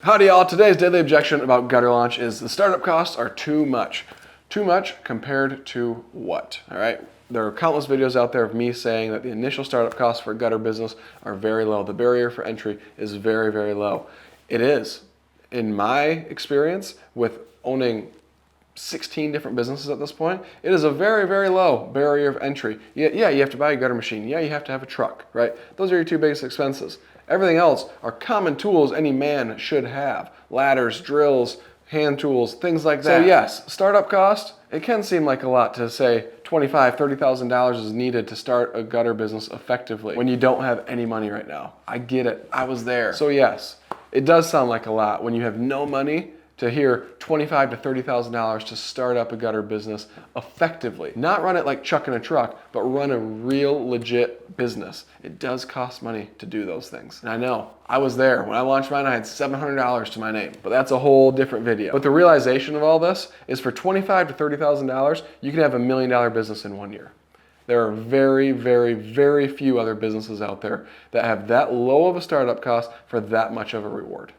Howdy y'all, today's daily objection about gutter launch is the startup costs are too much. Too much compared to what, all right? There are countless videos out there of me saying that the initial startup costs for a gutter business are very low. The barrier for entry is very, very low. It is. In my experience with owning 16 different businesses at this point, it is a very, very low barrier of entry. Yeah, you have to buy a gutter machine. Yeah, you have to have a truck, right? Those are your two biggest expenses. Everything else are common tools any man should have. Ladders, drills, hand tools, things like that. So yes, startup cost, it can seem like a lot to say $25,000, $30,000 is needed to start a gutter business effectively when you don't have any money right now. I get it, I was there. So yes, it does sound like a lot when you have no money to hear $25,000 to $30,000 to start up a gutter business effectively. Not run it like chucking a truck, but run a real legit business. It does cost money to do those things. And I know, I was there. When I launched mine, I had $700 to my name, but that's a whole different video. But the realization of all this is for $25,000 to $30,000, you can have $1 million business in 1 year. There are very, very, very few other businesses out there that have that low of a startup cost for that much of a reward.